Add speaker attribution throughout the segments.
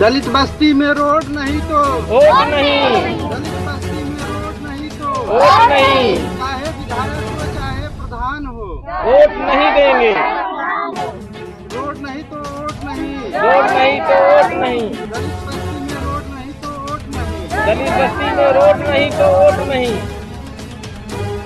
Speaker 1: दलित बस्ती में रोड नहीं तो
Speaker 2: वोट नहीं,
Speaker 1: दलित बस्ती में रोड नहीं तो
Speaker 2: वोट नहीं,
Speaker 1: चाहे विधायक हो चाहे प्रधान हो,
Speaker 2: वोट नहीं देंगे,
Speaker 1: रोड नहीं तो वोट नहीं,
Speaker 2: वोट नहीं तो वोट नहीं,
Speaker 1: दलित बस्ती में रोड नहीं तो वोट नहीं।
Speaker 2: दलित बस्ती में रोड नहीं तो वोट नहीं।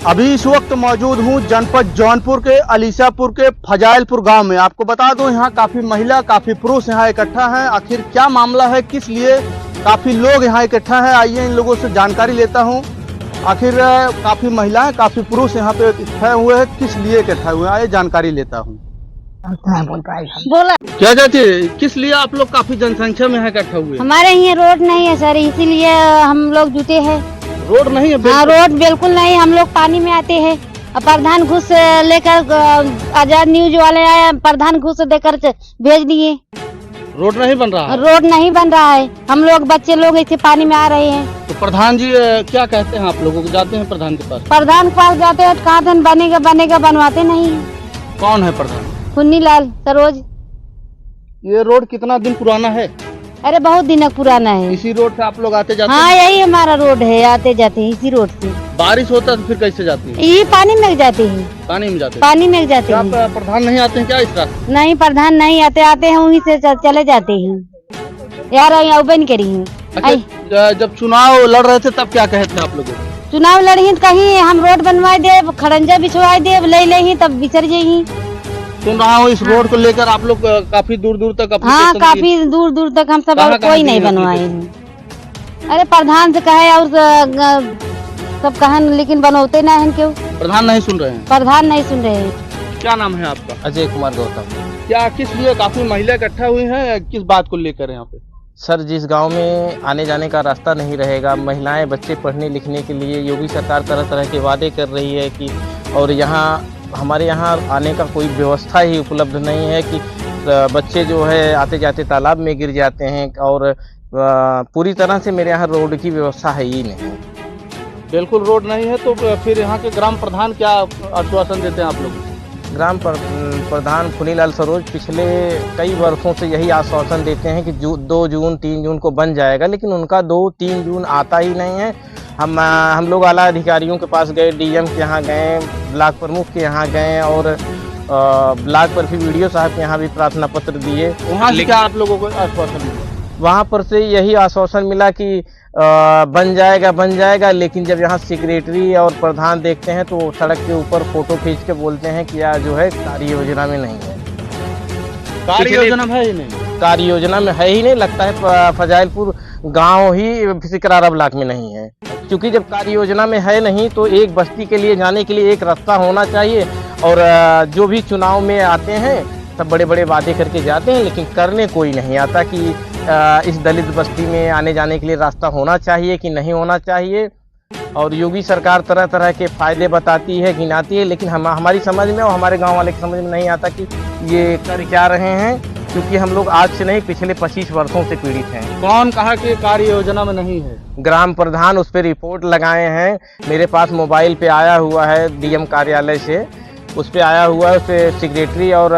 Speaker 3: अभी इस वक्त मौजूद हूँ जनपद जौनपुर के अलीसापुर के फजाइलपुर गांव में। आपको बता दूं यहाँ काफी महिला काफी पुरुष यहाँ इकट्ठा हैं। आखिर क्या मामला है, किस लिए काफी लोग यहाँ इकट्ठा हैं, आइए इन लोगों से जानकारी लेता हूँ। आखिर काफी महिलाएं काफी पुरुष यहाँ पे इकट्ठे हुए हैं, किस लिए इकट्ठा हुए हैं, आइए जानकारी लेता हूँ।
Speaker 4: बोला
Speaker 3: क्या कहते हैं, किस लिए आप लोग काफी जनसंख्या में यहाँ इकट्ठा हुए हैं?
Speaker 4: हमारे यहाँ रोड नहीं है सर, इसीलिए हम लोग जुटे हैं।
Speaker 3: रोड नहीं है?
Speaker 4: हाँ, रोड बिल्कुल नहीं। हम लोग पानी में आते हैं और प्रधान घूस लेकर आजाद न्यूज वाले आए, प्रधान घूस देकर भेज दिए।
Speaker 3: रोड नहीं बन रहा है?
Speaker 4: रोड नहीं बन रहा है। हम लोग बच्चे लोग ऐसे पानी में आ रहे हैं।
Speaker 3: तो प्रधान जी क्या कहते हैं आप लोगों को? जाते हैं प्रधान के पास?
Speaker 4: प्रधान के पास जाते हैं, कहाँ दिन बनेगा बनेगा, बनवाते नहीं है।
Speaker 3: कौन है प्रधान?
Speaker 4: खुन्नीलाल सरोज।
Speaker 3: ये रोड कितना दिन पुराना है?
Speaker 4: अरे बहुत दिन पुराना है।
Speaker 3: इसी रोड से आप लोग आते जाते
Speaker 4: हाँ,
Speaker 3: हैं?
Speaker 4: यही हमारा रोड है, आते जाते हैं इसी रोड से।
Speaker 3: बारिश होता तो फिर कैसे जाती है?
Speaker 4: ये पानी में जाते हैं,
Speaker 3: पानी में जाते हैं?
Speaker 4: पानी में जाते
Speaker 3: क्या
Speaker 4: हैं।
Speaker 3: प्रधान नहीं आते हैं क्या इस रास्ते?
Speaker 4: नहीं, प्रधान नहीं आते, आते हैं वहीं से चले जाते हैं यार। यहाँ नहीं करी है।
Speaker 3: अच्छा, जब चुनाव लड़ रहे थे तब क्या कहते हैं आप लोगों को?
Speaker 4: चुनाव लड़ी कहीं हम रोड बनवा दे, खड़ंजा बिछवा दे, ले ले तब बिसर जाही।
Speaker 3: सुन रहा हूँ इस रोड को लेकर आप लोग काफी दूर दूर तक
Speaker 4: हाँ, काफी दूर दूर तक हम सब, और कोई नहीं बनवाए हैं। अरे प्रधान से कहे और सब कहन, लेकिन बनौते ना है क्यों?
Speaker 3: प्रधान नहीं सुन रहे हैं?
Speaker 4: प्रधान नहीं सुन रहे हैं।
Speaker 3: क्या नाम है आपका?
Speaker 5: अजय कुमार गौतम।
Speaker 3: क्या किस लिए काफी महिला इकट्ठा हुई हैं, किस बात को लेकर यहाँ पे?
Speaker 5: सर, जिस गांव में आने जाने का रास्ता नहीं रहेगा, महिलाएं बच्चे पढ़ने लिखने के लिए योगी सरकार तरह तरह के वादे कर रही है कि, और यहाँ हमारे यहाँ आने का कोई व्यवस्था ही उपलब्ध नहीं है कि बच्चे जो है आते जाते तालाब में गिर जाते हैं, और पूरी तरह से मेरे यहाँ रोड की व्यवस्था है ही नहीं।
Speaker 3: बिल्कुल रोड नहीं है, तो फिर यहाँ के ग्राम प्रधान क्या आश्वासन देते हैं आप लोग?
Speaker 5: ग्राम प्रधान खुन्नीलाल सरोज पिछले कई वर्षों से यही आश्वासन देते हैं कि 2 जून 3 जून को बन जाएगा, लेकिन उनका 2-3 जून आता ही नहीं है। हम लोग आला अधिकारियों के पास गए, डीएम के यहाँ गए, ब्लॉक प्रमुख के यहाँ गए, और ब्लॉक पर भी वीडियो साहब के यहाँ भी प्रार्थना पत्र दिए।
Speaker 3: वहाँ से क्या आप लोगों को आश्वासन मिला?
Speaker 5: वहाँ पर से यही आश्वासन मिला कि बन जाएगा, लेकिन जब यहाँ सेक्रेटरी और प्रधान देखते हैं तो सड़क के ऊपर फोटो खींच के बोलते हैं कि यह जो है कार्य योजना में नहीं है।
Speaker 3: कार्य योजना में है ही नहीं?
Speaker 5: कार्य योजना में है ही नहीं। लगता है फजाइलपुर गांव ही सिकरारा ब्लॉक में नहीं है, क्योंकि जब कार्य योजना में है नहीं तो एक बस्ती के लिए जाने के लिए एक रास्ता होना चाहिए। और जो भी चुनाव में आते हैं सब बड़े बड़े वादे करके जाते हैं, लेकिन करने कोई नहीं आता कि इस दलित बस्ती में आने जाने के लिए रास्ता होना चाहिए कि नहीं होना चाहिए। और योगी सरकार तरह तरह के फायदे बताती है, गिनाती है, लेकिन हमारी समझ में और हमारे गांव वाले की समझ में नहीं आता कि ये कर क्या रहे हैं, क्योंकि हम लोग आज से नहीं पिछले 25 वर्षों से पीड़ित हैं।
Speaker 3: कौन कहा कि कार्य योजना में नहीं है?
Speaker 5: ग्राम प्रधान उस पर रिपोर्ट लगाए हैं, मेरे पास मोबाइल पे आया हुआ है, डीएम कार्यालय से उस पर आया हुआ है। उस पर सेक्रेटरी और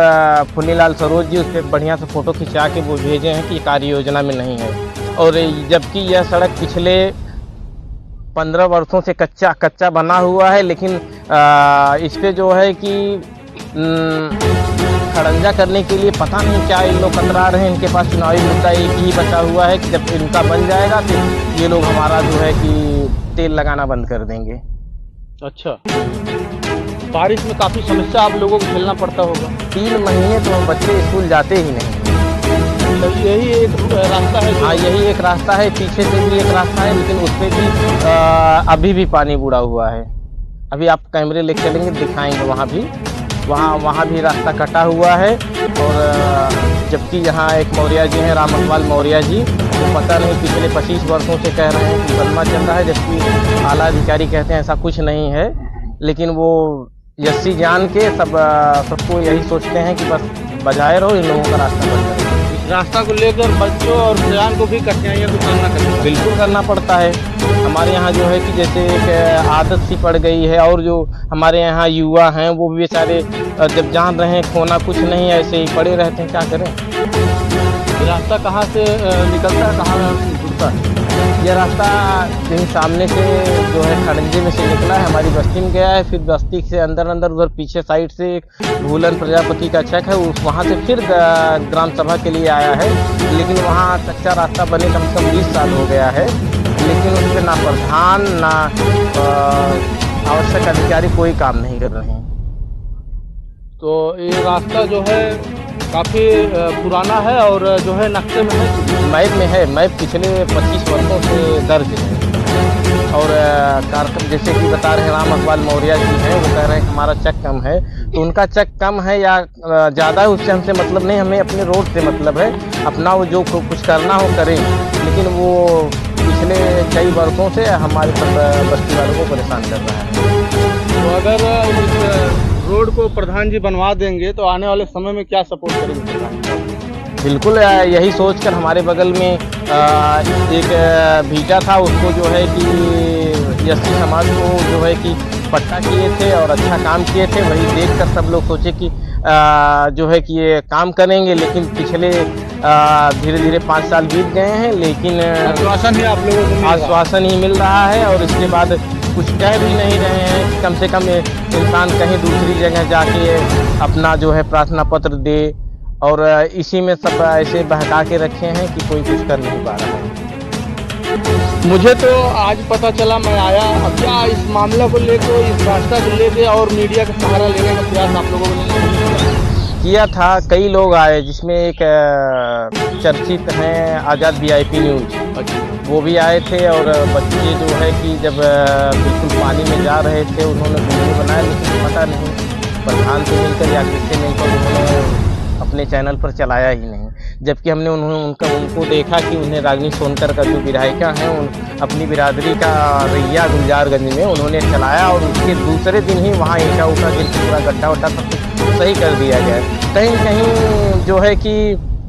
Speaker 5: खुन्नीलाल सरोज जी उस पर बढ़िया से फ़ोटो खिंचा के वो भेजे हैं कि कार्य योजना में नहीं है। और जबकि यह सड़क पिछले 15 वर्षों से कच्चा बना हुआ है, लेकिन इस पर जो है कि खड़ंजा करने के लिए पता नहीं क्या इन लोग कतरा रहे हैं। इनके पास चुनावी मुद्दा एक ही बचा हुआ है कि जब इनका बन जाएगा तो ये लोग हमारा जो है कि तेल लगाना बंद कर देंगे।
Speaker 3: अच्छा, बारिश में काफी समस्या आप लोगों को झेलना पड़ता होगा।
Speaker 5: 3 महीने तो बच्चे स्कूल जाते ही नहीं।
Speaker 3: तो यही एक रास्ता है?
Speaker 5: हाँ, यही एक रास्ता है, पीछे से भी एक रास्ता है, लेकिन उस पर भी अभी भी पानी बूढ़ा हुआ है। अभी आप कैमरे लेके चलेंगे दिखाएंगे, वहाँ भी रास्ता कटा हुआ है। और जबकि यहाँ एक मौर्य जी हैं, राम अग्रवाल मौर्य जी, वो पता नहीं पिछले 25 वर्षों से कह रहे हैं कि बनमा चल रहा है, जबकि आला अधिकारी कहते हैं ऐसा कुछ नहीं है। लेकिन वो यस्सी जान के सबको यही सोचते हैं कि बस बजाए रहो, इन लोगों का रास्ता बन जाए।
Speaker 3: इस रास्ता को लेकर बच्चों और सयान को भी कठिनाइयों का सामना करना
Speaker 5: बिल्कुल करना पड़ता है। हमारे यहाँ जो है कि जैसे एक आदत सी पड़ गई है, और जो हमारे यहाँ युवा हैं वो भी बेचारे जब जान रहे हैं खोना कुछ नहीं, ऐसे ही पड़े रहते हैं, क्या करें।
Speaker 3: रास्ता कहाँ से निकलता है, कहाँ जुड़ता है?
Speaker 5: ये रास्ता कहीं सामने से जो है खड़ंजे में से निकला है, हमारी बस्ती में गया है, फिर बस्ती से अंदर उधर पीछे साइड से एक भूलन प्रजापति का चक है, वहाँ से फिर ग्राम सभा के लिए आया है। लेकिन वहाँ कच्चा रास्ता बने कम से कम 20 साल हो गया है, लेकिन उस पर ना प्रधान ना आवश्यक अधिकारी कोई काम नहीं कर रहे हैं।
Speaker 3: तो ये रास्ता जो है काफ़ी पुराना है और जो है नक्शे में है,
Speaker 5: मैप में है, मैप पिछले 25 वर्षों से दर्ज है। और कार्यक्रम जैसे कि बता रहे हैं राम अकबाल मौर्य जी हैं, वो कह रहे हैं हमारा चक कम है, तो उनका चक कम है या ज़्यादा है उससे हमसे मतलब नहीं, हमें अपने रोड से मतलब है। अपना वो जो कुछ करना हो करें, लेकिन वो पिछले कई वर्षों से हमारे बस्ती वालों को परेशान कर रहा है।
Speaker 3: तो अगर इस रोड को प्रधान जी बनवा देंगे तो आने वाले समय में क्या सपोर्ट करेंगे?
Speaker 5: बिल्कुल यही सोचकर हमारे बगल में एक भीटा था, उसको जो है कि एससी समाज को जो है कि पट्टा किए थे और अच्छा काम किए थे, वही देखकर सब लोग सोचे कि जो है कि ये काम करेंगे। लेकिन पिछले धीरे धीरे 5 साल बीत गए हैं, लेकिन
Speaker 3: आश्वासन ही आप लोगों को
Speaker 5: आश्वासन ही मिल रहा है और इसके बाद कुछ कह भी नहीं रहे हैं। कम से कम इंसान कहीं दूसरी जगह जाके अपना जो है प्रार्थना पत्र दे, और इसी में सब ऐसे बहका के रखे हैं कि कोई कुछ कर नहीं पा रहा है।
Speaker 3: मुझे तो आज पता चला, मैं आया। अब क्या इस मामला को लेकर, इस रास्ता को लेकर और मीडिया का सहारा लेने का प्रयास आप लोगों ने
Speaker 5: किया था? कई लोग आए, जिसमें एक चर्चित हैं आज़ाद VIP न्यूज़, वो भी आए थे। और बच्चे जो है कि जब बिल्कुल पानी में जा रहे थे, उन्होंने वीडियो बनाया, लेकिन पता नहीं प्रधान से मिलकर या किससे मिलकर उन्होंने अपने चैनल पर चलाया ही नहीं। जबकि हमने उनको देखा कि उन्हें रागिनी सोनकर का जो विधायिका हैं, अपनी बिरादरी का रैया गुलजारगंज में उन्होंने चलाया, और उसके दूसरे दिन ही वहाँ ईंटा उठा गिर के पूरा गड्ढा वड्ढा सब कुछ सही कर दिया गया। कहीं कहीं जो है कि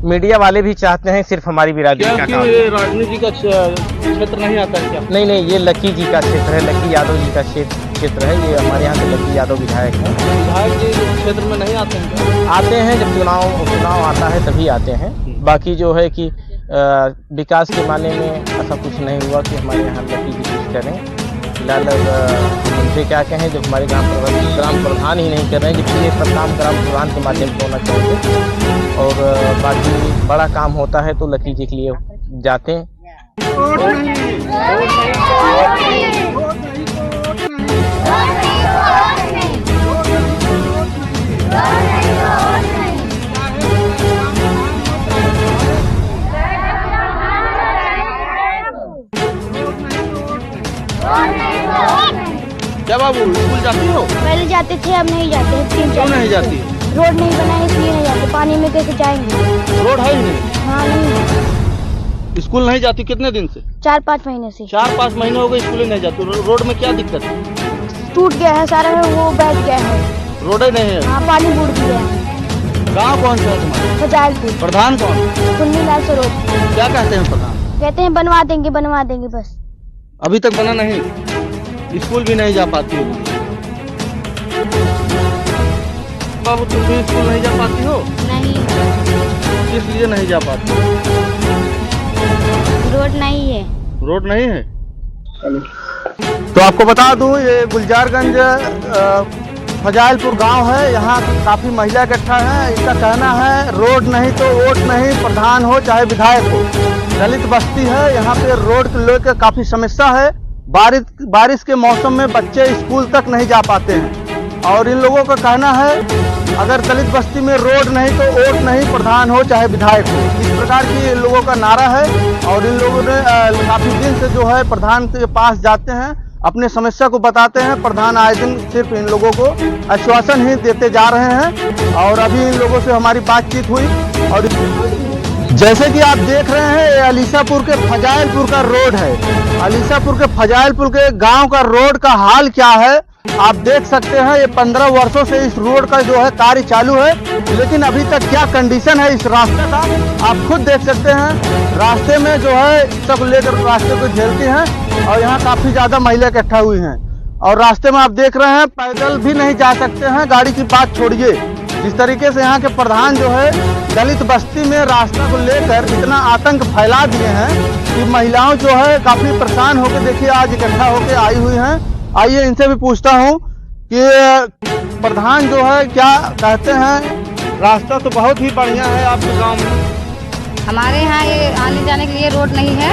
Speaker 5: मीडिया वाले भी चाहते हैं सिर्फ हमारी बिरादरी का काम।
Speaker 3: ये राजनीति का क्षेत्र नहीं आता है क्या?
Speaker 5: नहीं, ये लकी जी का क्षेत्र है, लकी यादव जी का क्षेत्र है। ये हमारे यहाँ से लकी यादव विधायक हैं।
Speaker 3: विधायक जी क्षेत्र में नहीं आते हैं क्या?
Speaker 5: आते हैं, जब चुनाव आता है तभी आते हैं। बाकी जो है कि विकास के माने में ऐसा कुछ नहीं हुआ कि हमारे यहाँ लकी जी कुछ करें। फिलहाल उनसे क्या कहें, जब हमारे ग्राम प्रधान ही नहीं कर रहे हैं, जबकि ये सब काम ग्राम प्रधान के माध्यम से होना चाहिए। और बाकी बड़ा काम होता है तो लकी जी के लिए जाते हैं।
Speaker 1: वोट नहीं, वोट नहीं, वोट नहीं, वोट नहीं, वोट नहीं, वोट नहीं, वोट नहीं, वोट नहीं।
Speaker 3: क्या बाबू स्कूल जाती हो?
Speaker 6: पहले जाते थे, अब नहीं जाते हैं।
Speaker 3: क्यों नहीं जाती?
Speaker 6: रोड नहीं बना है इसलिए नहीं जाते। पानी में कैसे जाएंगे?
Speaker 3: रोड है ही नहीं।
Speaker 6: हाँ, नहीं।
Speaker 3: स्कूल नहीं जाती कितने दिन से?
Speaker 6: 4-5 महीने से।
Speaker 3: 4-5 महीने हो गए स्कूल नहीं जाती। रोड में क्या दिक्कत है?
Speaker 6: टूट गया है सारा, वो बैठ गया है।
Speaker 3: रोड ही नहीं है।
Speaker 6: हाँ, पानी बूढ़ गया है।
Speaker 3: गाँव कौन सा है तुम्हारा?
Speaker 6: फजाइलपुर।
Speaker 3: प्रधान कौन?
Speaker 6: कुन्नीलाल सरोज।
Speaker 3: क्या कहते हैं प्रधान?
Speaker 6: कहते हैं बनवा देंगे बस।
Speaker 3: अभी तक बना नहीं। स्कूल भी नहीं जा पाती हो? बाबू तुम भी स्कूल नहीं जा पाती हो?
Speaker 6: नहीं,
Speaker 3: किस लिए नहीं जा पाती?
Speaker 6: रोड नहीं है।
Speaker 3: रोड नहीं है। तो आपको बता दूं, ये गुलजारगंज फजाइलपुर गांव है। यहाँ काफ़ी महिला इकट्ठा है। इसका कहना है रोड नहीं तो वोट नहीं, प्रधान हो चाहे विधायक हो। दलित बस्ती है, यहाँ पे रोड को लेकर काफ़ी समस्या है। बारिश के मौसम में बच्चे स्कूल तक नहीं जा पाते हैं। और इन लोगों का कहना है अगर दलित बस्ती में रोड नहीं तो वोट नहीं, प्रधान हो चाहे विधायक हो। इस प्रकार की इन लोगों का नारा है। और इन लोगों ने काफ़ी दिन से जो है प्रधान के पास जाते हैं, अपने समस्या को बताते हैं। प्रधान आए दिन सिर्फ इन लोगों को आश्वासन ही देते जा रहे हैं। और अभी इन लोगों से हमारी बातचीत हुई, और जैसे कि आप देख रहे हैं ये अलीसापुर के फजाइलपुर का रोड है। अलीसापुर के फजाइलपुर के गांव का रोड का हाल क्या है आप देख सकते हैं। ये 15 वर्षों से इस रोड का जो है कार्य चालू है, लेकिन अभी तक क्या कंडीशन है इस रास्ते का आप खुद देख सकते हैं। रास्ते में जो है सब लेकर रास्ते को झेलती हैं, और यहाँ काफ़ी ज़्यादा महिला इकट्ठा हुई हैं। और रास्ते में आप देख रहे हैं पैदल भी नहीं जा सकते हैं, गाड़ी की बात छोड़िए। जिस तरीके से यहाँ के प्रधान जो है दलित बस्ती में रास्ता को लेकर इतना आतंक फैला दिए हैं कि महिलाओं जो है काफी परेशान होकर देखिए आज इकट्ठा होकर आई हुई हैं। आइए इनसे भी पूछता हूँ कि प्रधान जो है क्या कहते हैं। रास्ता तो बहुत ही बढ़िया है आपके गांव में।
Speaker 4: हमारे यहाँ ये आने जाने के लिए रोड नहीं है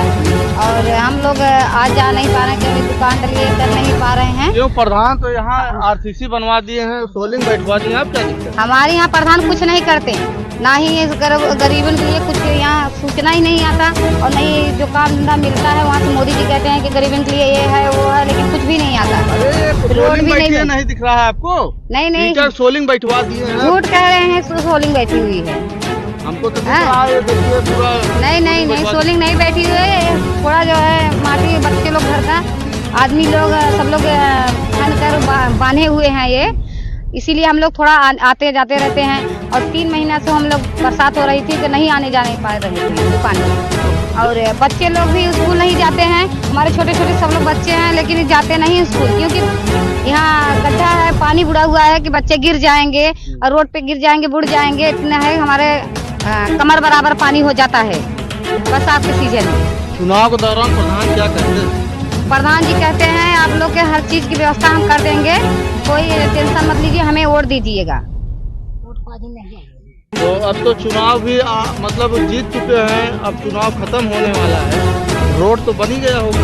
Speaker 4: और हम लोग आज जा नहीं पा रहे हैं क्योंकि दुकान डलिए कर नहीं पा रहे हैं।
Speaker 3: क्यों प्रधान तो यहाँ आरसीसी बनवा दिए हैं, सोलिंग बैठवा दिए हैं, आप क्या दिक्कत?
Speaker 4: हमारे यहाँ प्रधान कुछ नहीं करते, ना ही गरीबों के लिए कुछ यहाँ सूचना ही नहीं आता और नहीं जो काम धंधा मिलता है वहाँ से मोदी जी कहते हैं कि गरीबों के लिए ये है वो है, लेकिन कुछ भी नहीं आता।
Speaker 3: रोड भी नहीं दिख रहा है आपको?
Speaker 4: नहीं
Speaker 3: सोलिंग बैठवा दिए हैं।
Speaker 4: झूठ कह रहे हैं, सोलिंग बैठी हुई है।
Speaker 3: हमको तो दिख रहा है, देखिए पूरा।
Speaker 4: नहीं सोलिंग नहीं बैठी हुई है। थोड़ा जो है माटी बच्चे लोग घर का आदमी लोग सब लोग खन कर बांधे हुए हैं ये, इसीलिए हम लोग थोड़ा आते जाते रहते हैं। और 3 महीना से हम लोग बरसात हो रही थी तो नहीं आने जाने पा रहे थे दुकान में। और बच्चे लोग भी स्कूल नहीं जाते हैं, हमारे छोटे छोटे सब लोग बच्चे हैं लेकिन जाते नहीं स्कूल, क्योंकि यहाँ गड्ढा है, पानी बुढ़ा हुआ है कि बच्चे गिर जाएंगे और रोड पे गिर जाएंगे, बुड़ जाएंगे। इतना है हमारे कमर बराबर पानी हो जाता है बरसात के सीजन में।
Speaker 3: चुनाव के दौरान प्रधान क्या कहते हैं?
Speaker 4: प्रधान जी कहते हैं आप लोग के हर चीज की व्यवस्था हम कर देंगे, कोई टेंशन मत लीजिए, हमें वोट दीजिएगा।
Speaker 3: तो अब तो चुनाव भी मतलब जीत चुके हैं, अब चुनाव खत्म होने वाला है, रोड तो बनी गया होगा?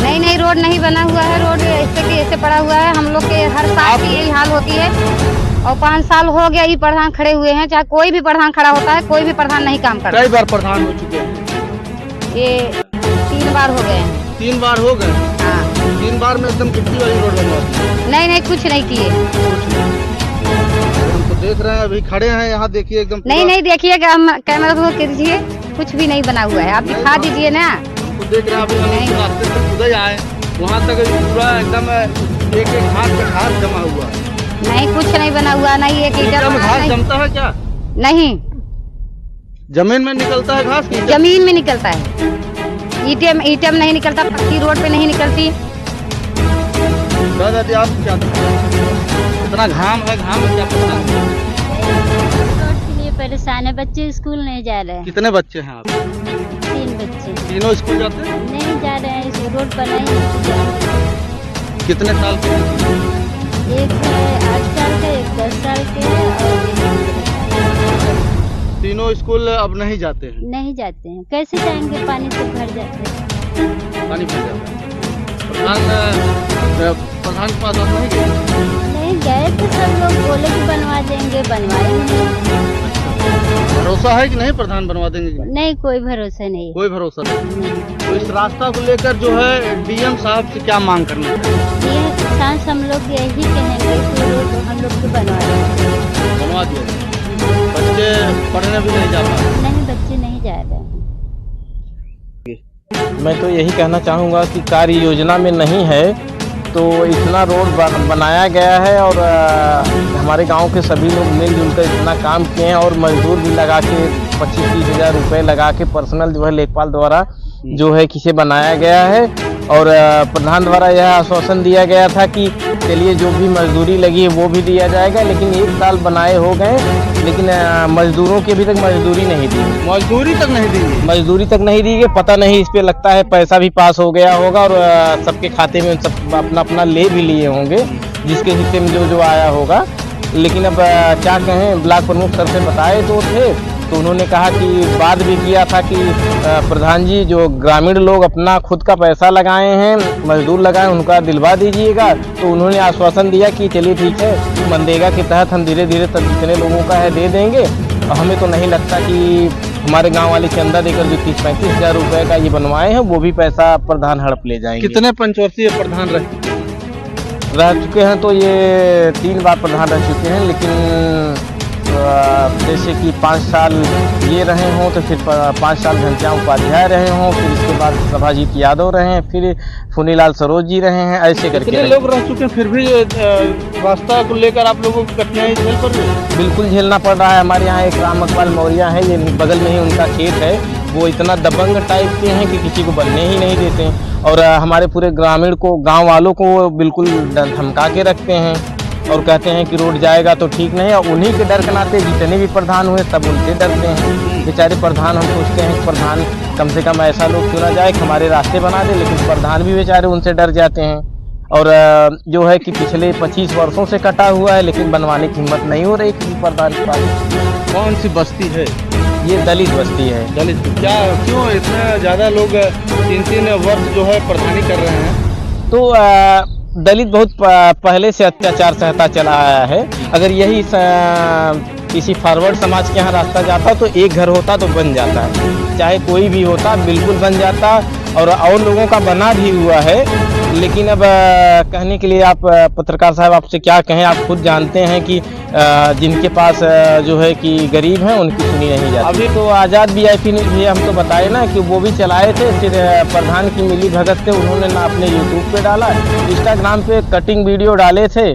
Speaker 4: नहीं रोड नहीं बना हुआ है, रोड ऐसे के ऐसे पड़ा हुआ है। हम लोग के हर साल की यही हाल होती है और 5 साल हो गया ये प्रधान खड़े हुए हैं, चाहे कोई भी प्रधान खड़ा होता है कोई भी प्रधान नहीं काम करता।
Speaker 3: कई बार प्रधान हो चुके हैं?
Speaker 4: ये 3 बार हो गए हैं।
Speaker 3: 3 बार हो गए?
Speaker 4: हाँ।
Speaker 3: 3 बार में एकदम गिट्टी वाली रोड बनवा दी?
Speaker 4: नहीं कुछ नहीं किए।
Speaker 3: हम तो देख रहे हैं, अभी खड़े हैं यहाँ, देखिए एकदम।
Speaker 4: नहीं देखिएगा, हम कैमरा तो कीजिए, कुछ भी नहीं बना हुआ है, आप दिखा दीजिए ना।
Speaker 3: हमको देख रहे हैं अभी हम रास्ते से खुद ही आए, वहाँ तक पूरा एकदम एक हाथ पे घास जमा हुआ है।
Speaker 4: नहीं कुछ नहीं बना हुआ, नहीं एक ईटा
Speaker 3: घास जमता है क्या?
Speaker 4: नहीं,
Speaker 3: जमीन में निकलता है घास?
Speaker 4: जमीन में निकलता है, ईटे में नहीं निकलता, पक्की रोड पे नहीं निकलती।
Speaker 3: दादाजी आप क्या इतना घाम है, घाम में क्या पता है?
Speaker 6: रोड के लिए परेशान है, बच्चे स्कूल नहीं जा रहे हैं।
Speaker 3: कितने बच्चे हैं आप?
Speaker 6: 3 बच्चे।
Speaker 3: तीनों स्कूल जाते हैं?
Speaker 6: नहीं जा रहे हैं, इस रोड पर नहीं।
Speaker 3: कितने साल के?
Speaker 6: एक 8 साल के, एक 10 साल के और
Speaker 3: तीनों स्कूल अब नहीं जाते हैं?
Speaker 6: नहीं जाते हैं, कैसे जाएंगे, पानी से भर जाते हैं।
Speaker 3: पानी भर जाता है। प्रधान के पास आप नहीं गए?
Speaker 6: नहीं गए तो सब लोग बोले कि बनवा देंगे, बनवाए नहीं।
Speaker 3: भरोसा है कि नहीं प्रधान बनवा देंगे?
Speaker 6: नहीं कोई भरोसा नहीं।
Speaker 3: कोई भरोसा नहीं। तो इस रास्ता को लेकर जो है डीएम साहब से क्या मांग करना है?
Speaker 6: ये किसान हम लोग यही कहेंगे कि रोड हम लोग को
Speaker 3: बनवा दिया। बच्चे पढ़ने भी नहीं जा पा रहे?
Speaker 6: नहीं बच्चे नहीं जा रहे हैं।
Speaker 5: मैं तो यही कहना चाहूँगा कि कार्य योजना में नहीं है तो इतना रोड बनाया गया है और हमारे गांव के सभी लोग मिलजुल कर इतना काम किए हैं और मजदूर भी लगा के 25-30 हज़ार रुपये लगा के पर्सनल जो है लेखपाल द्वारा जो है किसे बनाया गया है। और प्रधान द्वारा यह आश्वासन दिया गया था कि चलिए जो भी मजदूरी लगी है वो भी दिया जाएगा, लेकिन 1 साल बनाए हो गए लेकिन मजदूरों की अभी तक मजदूरी नहीं दी।
Speaker 3: मजदूरी तक नहीं दी? मजदूरी
Speaker 5: तक नहीं दी गई। पता नहीं, इस पे लगता है पैसा भी पास हो गया होगा और सबके खाते में सब अपना अपना ले भी लिए होंगे जिसके हिस्से में जो आया होगा। लेकिन अब क्या कहें, ब्लॉक प्रमुख सर से बताए तो थे तो उन्होंने कहा कि बात भी किया था कि प्रधान जी जो ग्रामीण लोग अपना खुद का पैसा लगाए हैं, मजदूर लगाए, उनका दिलवा दीजिएगा। तो उन्होंने आश्वासन दिया कि चलिए ठीक है, मनरेगा के तहत हम धीरे धीरे जितने लोगों का है दे देंगे। और हमें तो नहीं लगता कि हमारे गांव वाले चंदा देकर जो 30-35 हज़ार रुपये का ये बनवाए हैं वो भी पैसा प्रधान हड़प ले जाएंगे।
Speaker 3: कितने पंचवर्षीय प्रधान रह
Speaker 5: चुके हैं? तो ये 3 बार प्रधान रह चुके हैं, लेकिन जैसे कि 5 साल ये रहे हों तो फिर 5 साल घनश्याम उपाध्याय रहे हों, फिर इसके बाद सभाजीत यादव रहे हैं, फिर फुनीलाल सरोज जी रहे हैं, ऐसे करके
Speaker 3: कितने लोग रह चुके हैं। फिर भी रास्ता को लेकर आप लोगों को कठिनाई झेल पड़ रही है?
Speaker 5: बिल्कुल झेलना पड़ रहा है। हमारे यहाँ एक राम अकबाल मौर्य है, ये बगल में ही उनका खेत है, वो इतना दबंग टाइप के हैं कि किसी को बनने ही नहीं देते हैं और हमारे पूरे ग्रामीण को, गाँव वालों को बिल्कुल धमका के रखते हैं और कहते हैं कि रोड जाएगा तो ठीक नहीं, और उन्हीं के डर के नाते जितने भी प्रधान हुए सब उनसे डरते हैं। बेचारे प्रधान, हम सोचते हैं कि प्रधान कम से कम ऐसा लोग चुना जाए कि हमारे रास्ते बना दे, लेकिन प्रधान भी बेचारे उनसे डर जाते हैं। और जो है कि पिछले 25 वर्षों से कटा हुआ है, लेकिन बनवाने की हिम्मत नहीं हो रही किसी प्रधान के पास।
Speaker 3: कौन सी बस्ती है?
Speaker 5: ये दलित बस्ती है।
Speaker 3: दलित? क्या, क्यों इतना ज़्यादा लोग 3-3 वर्ष जो है प्रधानी कर रहे हैं?
Speaker 5: तो दलित बहुत पहले से अत्याचार सहता चला आया है। अगर यही किसी फॉरवर्ड समाज के यहाँ रास्ता जाता तो एक घर होता तो बन जाता है, चाहे कोई भी होता बिल्कुल बन जाता, और लोगों का बना भी हुआ है। लेकिन अब कहने के लिए आप पत्रकार साहब आपसे क्या कहें, आप खुद जानते हैं कि जिनके पास जो है कि गरीब हैं उनकी सुनी नहीं जाती। अभी तो आज़ाद VIP न्यूज़ भी हम तो बताए ना कि वो भी चलाए थे, फिर प्रधान की मिली भगत से उन्होंने ना अपने YouTube पे डाला, इंस्टाग्राम पे कटिंग वीडियो डाले थे।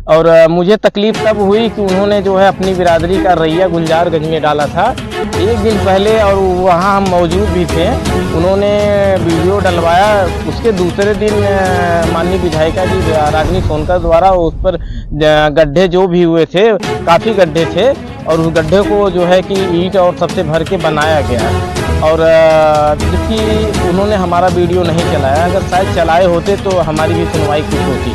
Speaker 5: और मुझे तकलीफ तब हुई कि उन्होंने जो है अपनी बिरादरी का रैया गुलजारगंज में डाला था एक दिन पहले, और वहाँ हम मौजूद भी थे। उन्होंने वीडियो डलवाया, उसके दूसरे दिन माननीय विधायिका जी रागिनी सोनकर द्वारा उस पर गड्ढे जो भी हुए थे, काफ़ी गड्ढे थे, और उस गड्ढे को जो है कि ईंट और सबसे भर के बनाया गया। और जबकि उन्होंने हमारा वीडियो नहीं चलाया, अगर शायद चलाए होते तो हमारी भी सुनवाई कुछ होती।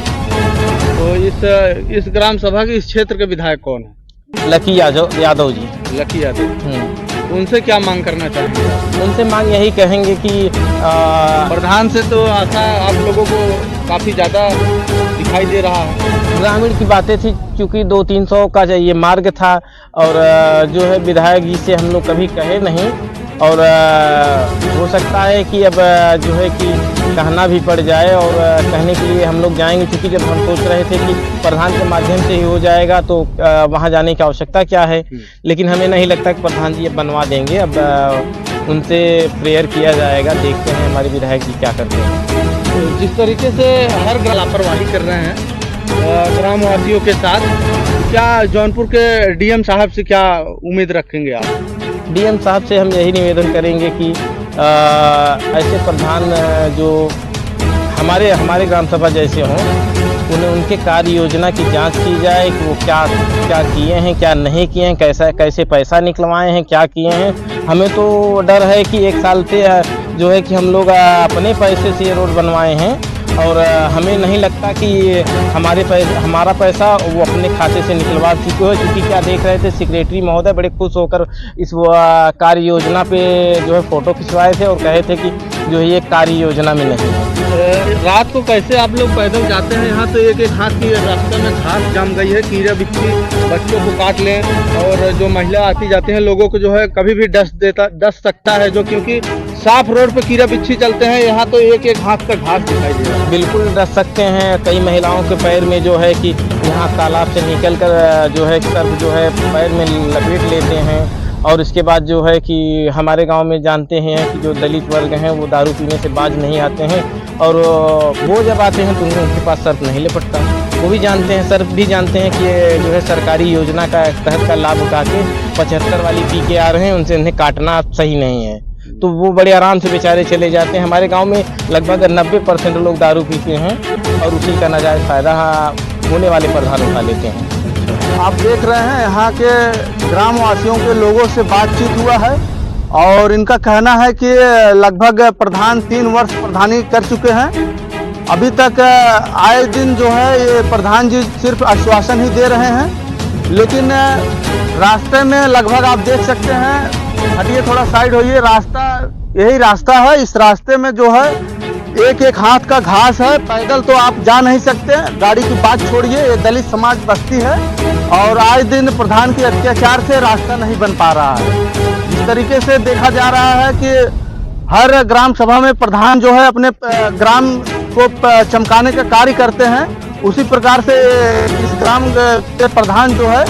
Speaker 3: तो इस ग्राम सभा के इस क्षेत्र के विधायक कौन है?
Speaker 5: लकी यादव जी।
Speaker 3: लकी यादव। उनसे क्या मांग करना चाहेंगे?
Speaker 5: उनसे मांग यही कहेंगे कि
Speaker 3: प्रधान से तो आशा आप लोगों को काफ़ी ज़्यादा दिखाई दे रहा है।
Speaker 5: ग्रामीण की बातें थी, क्योंकि 200-300 का ये मार्ग था, और जो है विधायक जी से हम लोग कभी कहे नहीं, और हो सकता है कि अब जो है कि कहना भी पड़ जाए, और कहने के लिए हम लोग जाएंगे, क्योंकि जब हम सोच रहे थे कि प्रधान के माध्यम से ही हो जाएगा तो वहाँ जाने की आवश्यकता क्या है, लेकिन हमें नहीं लगता कि प्रधान जी अब बनवा देंगे। अब उनसे प्रेयर किया जाएगा, देखते हैं हमारे विधायक जी क्या करते हैं।
Speaker 3: जिस तरीके से हर लापरवाही कर रहे हैं ग्रामवासियों के साथ, क्या जौनपुर के DM साहब से क्या उम्मीद रखेंगे आप?
Speaker 5: DM साहब से हम यही निवेदन करेंगे कि ऐसे प्रधान जो हमारे ग्राम सभा जैसे हों, उन्हें उनके कार्य योजना की जांच की जाए कि वो क्या किए हैं, क्या नहीं किए हैं, कैसे पैसा निकलवाए हैं, क्या किए हैं। हमें तो डर है कि 1 साल से जो है कि हम लोग अपने पैसे से ये रोड बनवाए हैं, और हमें नहीं लगता कि हमारा पैसा वो अपने खाते से निकलवा चुके हो, क्योंकि क्या देख रहे थे सेक्रेटरी महोदय बड़े खुश होकर इस कार्य योजना पे जो है फ़ोटो खिंचवाए थे, और कहे थे कि जो है ये कार्य योजना में नहीं है।
Speaker 3: रात को कैसे आप लोग पैदल जाते हैं? यहाँ तो एक हाथ की रास्ते में घास जम गई है, कीड़ा बिच्छी बच्चों को काट लें, और जो महिला आती जाती हैं लोगों को जो है कभी भी डस सकता है, जो क्योंकि साफ रोड पे कीड़ा बिच्छी चलते हैं। यहाँ तो एक हाथ का घास दिखाई दे रहा है।
Speaker 5: बिल्कुल डस सकते हैं। कई महिलाओं के पैर में जो है कि यहाँ तालाब से निकल कर जो है सर्फ जो है पैर में लपेट लेते हैं, और इसके बाद जो है कि हमारे गांव में जानते हैं कि जो दलित वर्ग हैं वो दारू पीने से बाज नहीं आते हैं, और वो जब आते हैं तो उनके पास सर्फ नहीं लपटता। वो भी जानते हैं, सर्फ भी जानते हैं कि ये जो है सरकारी योजना का तहत का लाभ उठा के 75 वाली पी के आ रहे हैं, उनसे उन्हें काटना सही नहीं है, तो वो बड़े आराम से बेचारे चले जाते हैं। हमारे गांव में लगभग 90% लोग दारू पीते हैं, और उसी का नाजायज़ फ़ायदा होने वाले प्रधान उठा लेते हैं।
Speaker 3: आप देख रहे हैं यहाँ के ग्रामवासियों के लोगों से बातचीत हुआ है, और इनका कहना है कि लगभग प्रधान 3 वर्ष प्रधानी कर चुके हैं। अभी तक आए दिन जो है ये प्रधान जी सिर्फ आश्वासन ही दे रहे हैं, लेकिन रास्ते में लगभग आप देख सकते हैं, हटिए थोड़ा साइड होइए, रास्ता यही रास्ता है। इस रास्ते में जो है एक हाथ का घास है, पैदल तो आप जा नहीं सकते, गाड़ी की बात छोड़िए। ये दलित समाज बस्ती है, और आए दिन प्रधान के अत्याचार से रास्ता नहीं बन पा रहा है। जिस तरीके से देखा जा रहा है कि हर ग्राम सभा में प्रधान जो है अपने ग्राम को चमकाने का कार्य करते हैं, उसी प्रकार से इस ग्राम के प्रधान जो है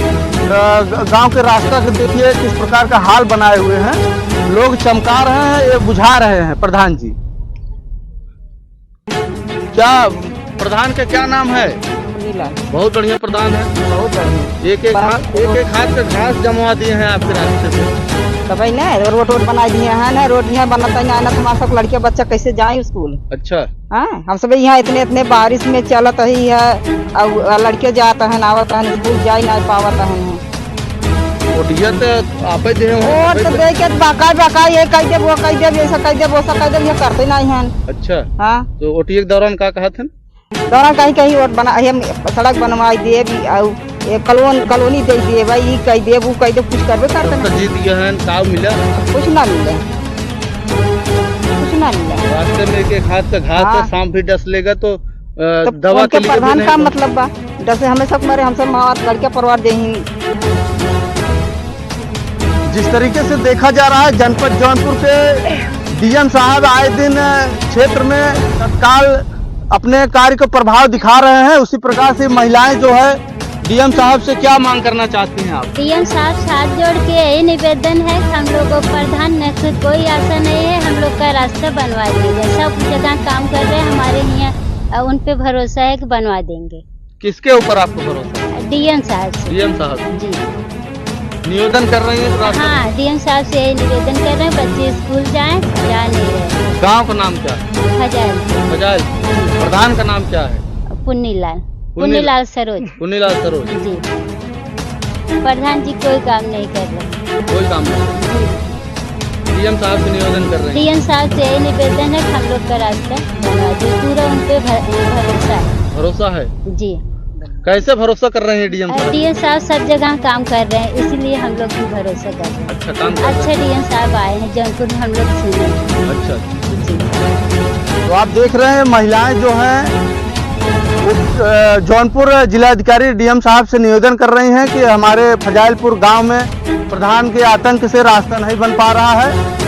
Speaker 3: गांव के रास्ता को देखिए किस प्रकार का हाल बनाए हुए हैं। लोग चमका रहे हैं, ये बुझा रहे हैं प्रधान जी। क्या प्रधान का क्या नाम है? बहुत बढ़िया प्रधान है, बहुत बढ़िया। एक हाथ का घास जमवा दिए हैं आपके रास्ते से।
Speaker 7: तो भाई ना रोड बना दिए हैं ना, रोड यहाँ बनता है ना, हमारे सब लड़के बच्चा कैसे जाए स्कूल।
Speaker 3: अच्छा
Speaker 7: हाँ हम सब यहाँ इतने इतने बारिश में चलत ही है और लड़के जाता है आवत है स्कूल जा नहीं पावत है
Speaker 3: ओटिया तो आपे दे
Speaker 7: और तो देख के बाकाय बाकाय ये कह दे वो कह दे ऐसा कह दे वो ऐसा कह दे ये करते नहीं हैं।
Speaker 3: अच्छा
Speaker 7: हाँ
Speaker 3: तो ओटिया के दौरान क्या कहा थे?
Speaker 7: दौरान कहीं कहीं और बना हम सड़क बनवाई दे भी और ये कॉलोनी दे दिए भाई ये कह दे वो कह दे कुछ करबे करते
Speaker 3: तो
Speaker 7: नहीं
Speaker 3: जीत गया है का मिला
Speaker 7: कुछ ना मिले कुछ ना मिले।
Speaker 3: रास्ते में एक हाथ का घास
Speaker 7: हाँ।
Speaker 3: तो शाम भी डस लेगा तो
Speaker 7: तो
Speaker 3: दवा
Speaker 7: उनके
Speaker 3: के लिए भी
Speaker 7: प्रधान
Speaker 3: नहीं
Speaker 7: का
Speaker 3: तो-
Speaker 7: मतलब बा जैसे हमें सब मरे हमसे माँ लड़के परिवार दे ही
Speaker 3: जिस तरीके से देखा जा रहा है जनपद जौनपुर के डीएम साहब आए दिन क्षेत्र में तत्काल अपने कार्य को प्रभाव दिखा रहे हैं, उसी प्रकार से महिलाएं जो है डीएम साहब से क्या मांग करना चाहती हैं आप?
Speaker 6: डीएम साहब साथ जोड़ के यही निवेदन है कि हम लोगों को प्रधान से कोई आशा नहीं है, हम लोग का रास्ता बनवा देंगे। सब जगह काम कर रहे हैं हमारे यहाँ, उन पे भरोसा है कि बनवा देंगे।
Speaker 3: किसके ऊपर आपको भरोसा है?
Speaker 6: डीएम साहब से।
Speaker 3: डीएम साहब
Speaker 6: जी
Speaker 3: निवेदन कर रहे हैं रास्ते
Speaker 6: हाँ, डीएम साहब से यही निवेदन कर रहे हैं, बच्चे स्कूल जाएं, जा नहीं रहे।
Speaker 3: गांव का नाम क्या है?
Speaker 6: फजाइल
Speaker 3: फजाइल। प्रधान का नाम क्या है?
Speaker 6: पुन्नीलाल सरोज।
Speaker 3: पुन्नीलाल सरोज।
Speaker 6: जी प्रधान जी कोई काम नहीं कर रहे।
Speaker 3: कोई काम नहीं। डीएम साहब से निवेदन कर रहे हैं।
Speaker 6: डीएम साहब से यही निवेदन है कि हम लोग का रास्ता बनवा दे, पूरा उन पे भरोसा है।
Speaker 3: भरोसा है?
Speaker 6: जी
Speaker 3: कैसे भरोसा कर रहे हैं डीएम साहब?
Speaker 6: डीएम साहब सब जगह काम कर रहे हैं, इसीलिए हम लोग भी भरोसा कर रहे हैं।
Speaker 3: अच्छा काम कर रहे
Speaker 6: अच्छा डीएम साहब आए हैं जौनपुर में, हम लोग सुने।
Speaker 3: हैं। अच्छा
Speaker 6: जी
Speaker 3: तो आप देख रहे हैं महिलाएं जो हैं जौनपुर जिलाधिकारी डीएम साहब से निवेदन कर रही हैं कि हमारे फजाइलपुर गांव में प्रधान के आतंक से रास्ता नहीं बन पा रहा है।